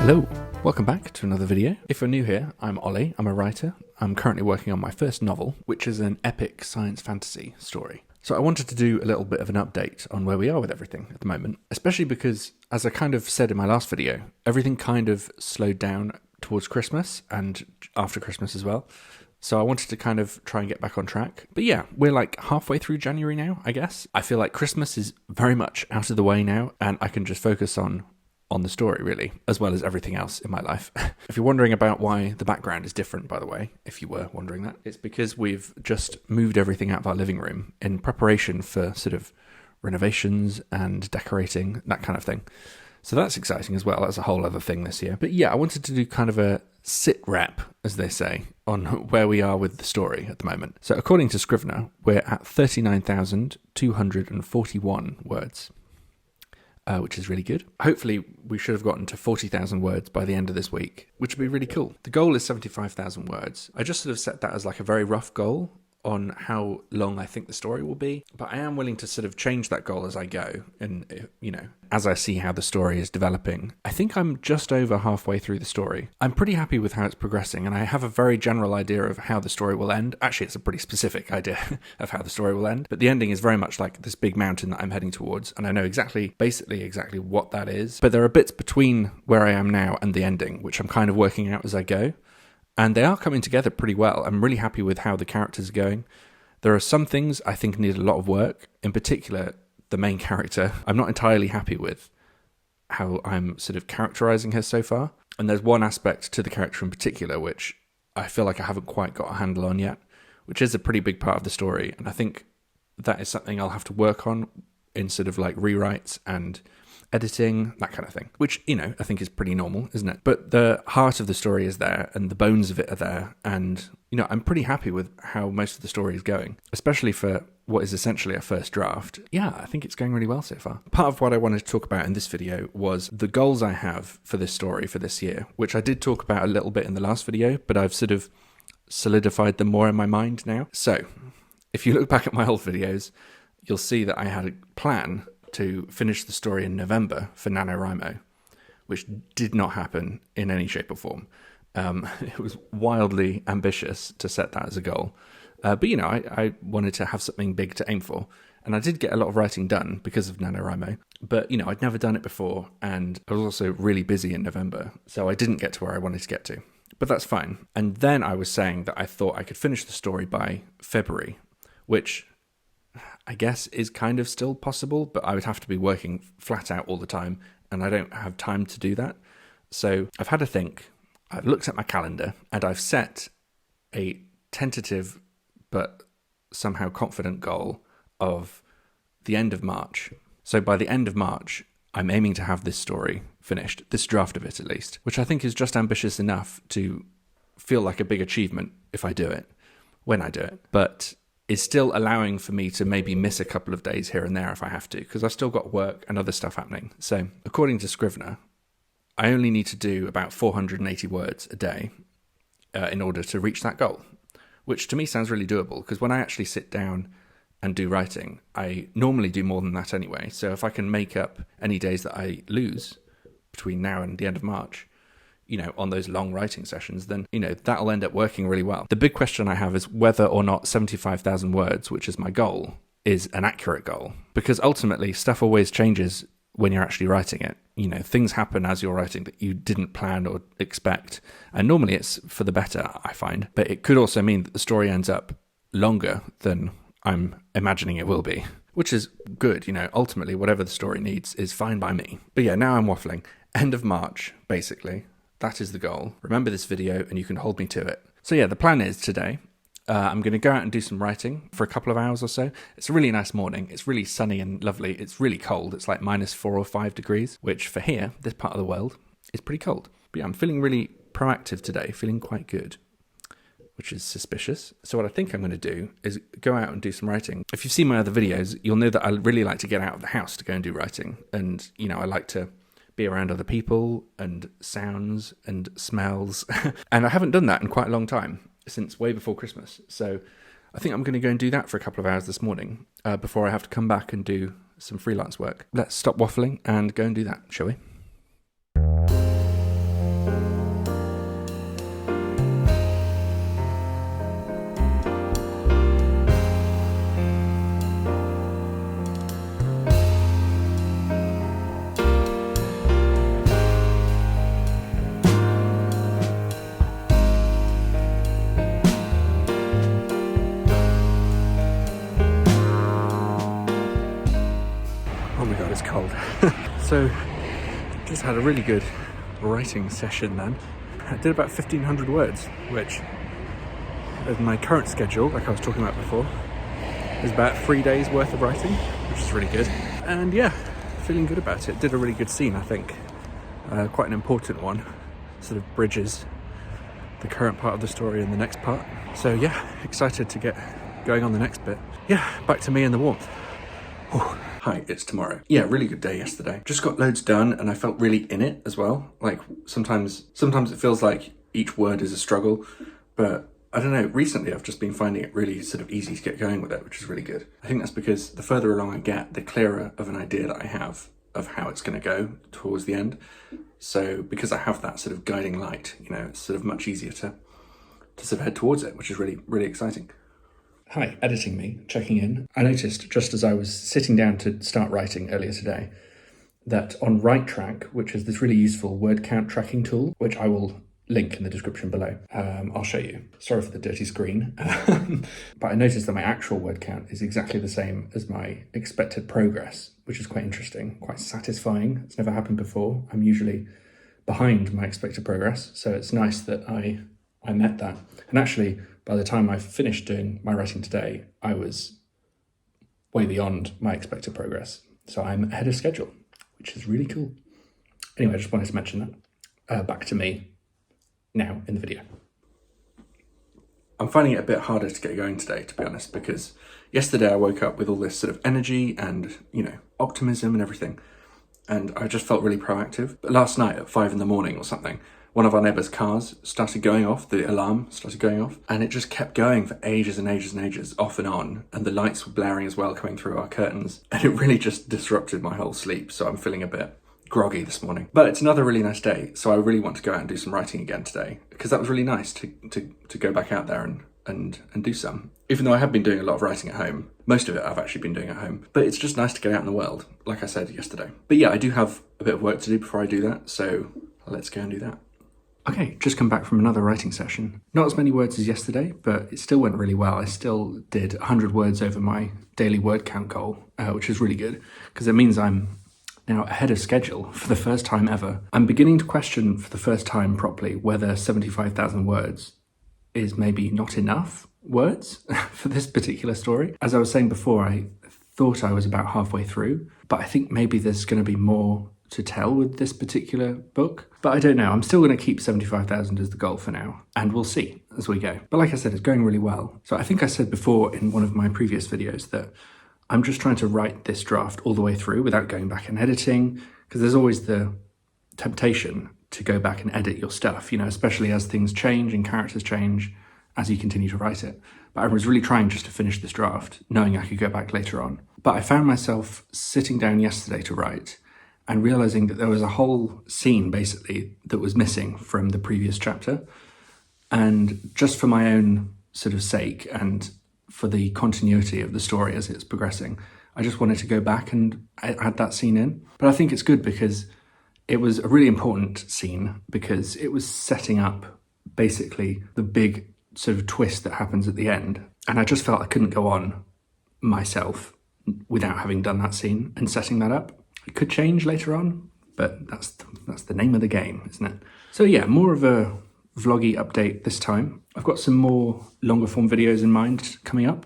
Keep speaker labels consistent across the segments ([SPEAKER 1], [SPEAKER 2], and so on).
[SPEAKER 1] Hello, welcome back to another video. If you're new here, I'm Ollie, I'm a writer. I'm currently working on my first novel, which is an epic science fantasy story. So I wanted to do a little bit of an update on where we are with everything at the moment, especially because, as I kind of said in my last video, everything kind of slowed down towards Christmas and after Christmas as well. So I wanted to kind of try and get back on track. But yeah, we're like halfway through January now, I guess. I feel like Christmas is very much out of the way now, and I can just focus on the story, really, as well as everything else in my life. If you're wondering about why the background is different, by the way, if you were wondering that, it's because we've just moved everything out of our living room in preparation for sort of renovations and decorating, that kind of thing. So that's exciting as well. That's a whole other thing this year. But yeah, I wanted to do kind of a sit rep, as they say, on where we are with the story at the moment. So according to Scrivener, we're at 39,241 words. Which is really good. Hopefully, we should have gotten to 40,000 words by the end of this week, which would be really cool. The goal is 75,000 words. I just sort of set that as like a very rough goal on how long I think the story will be, but I am willing to sort of change that goal as I go and, you know, as I see how the story is developing. I think I'm just over halfway through the story. I'm pretty happy with how it's progressing, and I have a very general idea of how the story will end. Actually, it's a pretty specific idea of how the story will end, but the ending is very much like this big mountain that I'm heading towards, and I know basically exactly what that is, but there are bits between where I am now and the ending, which I'm kind of working out as I go. And they are coming together pretty well. I'm really happy with how the characters are going. There are some things I think need a lot of work. In particular, the main character. I'm not entirely happy with how I'm sort of characterizing her so far. And there's one aspect to the character in particular which I feel like I haven't quite got a handle on yet, which is a pretty big part of the story. And I think that is something I'll have to work on in sort of like rewrites and editing, that kind of thing, which, you know, I think is pretty normal, isn't it? But the heart of the story is there and the bones of it are there. And, you know, I'm pretty happy with how most of the story is going, especially for what is essentially a first draft. Yeah, I think it's going really well so far. Part of what I wanted to talk about in this video was the goals I have for this story for this year, which I did talk about a little bit in the last video, but I've sort of solidified them more in my mind now. So if you look back at my old videos, you'll see that I had a plan to finish the story in November for NaNoWriMo, which did not happen in any shape or form. It was wildly ambitious to set that as a goal. But, you know, I wanted to have something big to aim for. And I did get a lot of writing done because of NaNoWriMo. But, you know, I'd never done it before. And I was also really busy in November. So I didn't get to where I wanted to get to. But that's fine. And then I was saying that I thought I could finish the story by February, which I guess is kind of still possible, but I would have to be working flat out all the time, and I don't have time to do that. So I've had a think, I've looked at my calendar, and I've set a tentative but somehow confident goal of the end of March. So by the end of March, I'm aiming to have this story finished, this draft of it at least, which I think is just ambitious enough to feel like a big achievement if I do it, when I do it. But is still allowing for me to maybe miss a couple of days here and there if I have to, because I've still got work and other stuff happening. So according to Scrivener, I only need to do about 480 words a day in order to reach that goal, which to me sounds really doable, because when I actually sit down and do writing, I normally do more than that anyway. So if I can make up any days that I lose between now and the end of March, you know, on those long writing sessions, then, you know, that'll end up working really well. The big question I have is whether or not 75,000 words, which is my goal, is an accurate goal. Because ultimately, stuff always changes when you're actually writing it. You know, things happen as you're writing that you didn't plan or expect. And normally it's for the better, I find. But it could also mean that the story ends up longer than I'm imagining it will be, which is good. You know, ultimately, whatever the story needs is fine by me. But yeah, now I'm waffling. End of March, basically. That is the goal. Remember this video and you can hold me to it. So yeah, the plan is today, I'm going to go out and do some writing for a couple of hours or so. It's a really nice morning. It's really sunny and lovely. It's really cold. It's like -4 or 5 degrees, which for here, this part of the world, is pretty cold. But yeah, I'm feeling really proactive today, feeling quite good, which is suspicious. So what I think I'm going to do is go out and do some writing. If you've seen my other videos, you'll know that I really like to get out of the house to go and do writing. And, you know, I like to be around other people and sounds and smells. And I haven't done that in quite a long time, since way before Christmas. So I think I'm going to go and do that for a couple of hours this morning before I have to come back and do some freelance work. Let's stop waffling and go and do that, shall we? was cold. So, just had a really good writing session then. I did about 1,500 words, which, with my current schedule, like I was talking about before, is about 3 days worth of writing, which is really good. And yeah, feeling good about it. Did a really good scene, I think. Quite an important one. Sort of bridges the current part of the story and the next part. So yeah, excited to get going on the next bit. Yeah, back to me in the warmth. Whew. Hi, it's tomorrow. Yeah, really good day yesterday. Just got loads done and I felt really in it as well. Like sometimes it feels like each word is a struggle, but I don't know, recently I've just been finding it really sort of easy to get going with it, which is really good. I think that's because the further along I get, the clearer of an idea that I have of how it's going to go towards the end. So because I have that sort of guiding light, you know, it's sort of much easier to sort of head towards it, which is really, really exciting. Hi, editing me, checking in. I noticed just as I was sitting down to start writing earlier today that on Write Track, which is this really useful word count tracking tool, which I will link in the description below. I'll show you. Sorry for the dirty screen. But I noticed that my actual word count is exactly the same as my expected progress, which is quite interesting, quite satisfying. It's never happened before. I'm usually behind my expected progress, so it's nice that I met that. And actually, by the time I finished doing my writing today, I was way beyond my expected progress. So I'm ahead of schedule, which is really cool. Anyway, I just wanted to mention that. Back to me now in the video. I'm finding it a bit harder to get going today, to be honest, because yesterday I woke up with all this sort of energy and, you know, optimism and everything. And I just felt really proactive. But last night at 5 a.m. or something, one of our neighbours' cars started going off, the alarm started going off, and it just kept going for ages and ages and ages, off and on, and the lights were blaring as well coming through our curtains, and it really just disrupted my whole sleep, so I'm feeling a bit groggy this morning. But it's another really nice day, so I really want to go out and do some writing again today, because that was really nice to go back out there and do some. Even though I have been doing a lot of writing at home, most of it I've actually been doing at home, but it's just nice to get out in the world, like I said yesterday. But yeah, I do have a bit of work to do before I do that, so let's go and do that. Okay, just come back from another writing session. Not as many words as yesterday, but it still went really well. I still did 100 words over my daily word count goal, which is really good, because it means I'm now ahead of schedule for the first time ever. I'm beginning to question for the first time properly whether 75,000 words is maybe not enough words for this particular story. As I was saying before, I thought I was about halfway through, but I think maybe there's going to be more to tell with this particular book. But I don't know, I'm still going to keep 75,000 as the goal for now, and we'll see as we go. But like I said, it's going really well. So I think I said before in one of my previous videos that I'm just trying to write this draft all the way through without going back and editing, because there's always the temptation to go back and edit your stuff, you know, especially as things change and characters change as you continue to write it. But I was really trying just to finish this draft, knowing I could go back later on. But I found myself sitting down yesterday to write and realizing that there was a whole scene basically that was missing from the previous chapter. And just for my own sort of sake and for the continuity of the story as it's progressing, I just wanted to go back and add that scene in. But I think it's good because it was a really important scene, because it was setting up basically the big sort of twist that happens at the end. And I just felt I couldn't go on myself without having done that scene and setting that up. It could change later on, but that's the name of the game, isn't it? So yeah, more of a vloggy update this time. I've got some more longer form videos in mind coming up,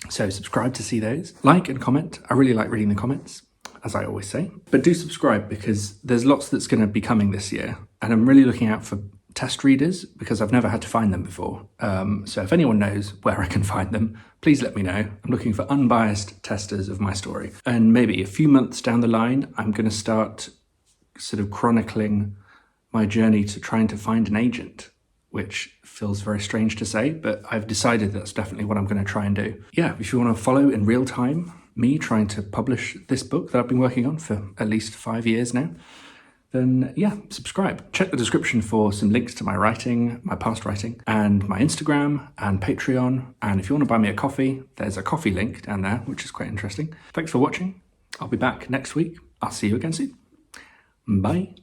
[SPEAKER 1] so subscribe to see those. Like and comment. I really like reading the comments, as I always say. But do subscribe, because there's lots that's going to be coming this year, and I'm really looking out for test readers because I've never had to find them before. So if anyone knows where I can find them, please let me know. I'm looking for unbiased testers of my story. And maybe a few months down the line, I'm going to start sort of chronicling my journey to trying to find an agent, which feels very strange to say, but I've decided that's definitely what I'm going to try and do. Yeah, if you want to follow in real time me trying to publish this book that I've been working on for at least 5 years now, then yeah, subscribe. Check the description for some links to my writing, my past writing, and my Instagram and Patreon. And if you want to buy me a coffee, there's a coffee link down there, which is quite interesting. Thanks for watching. I'll be back next week. I'll see you again soon. Bye.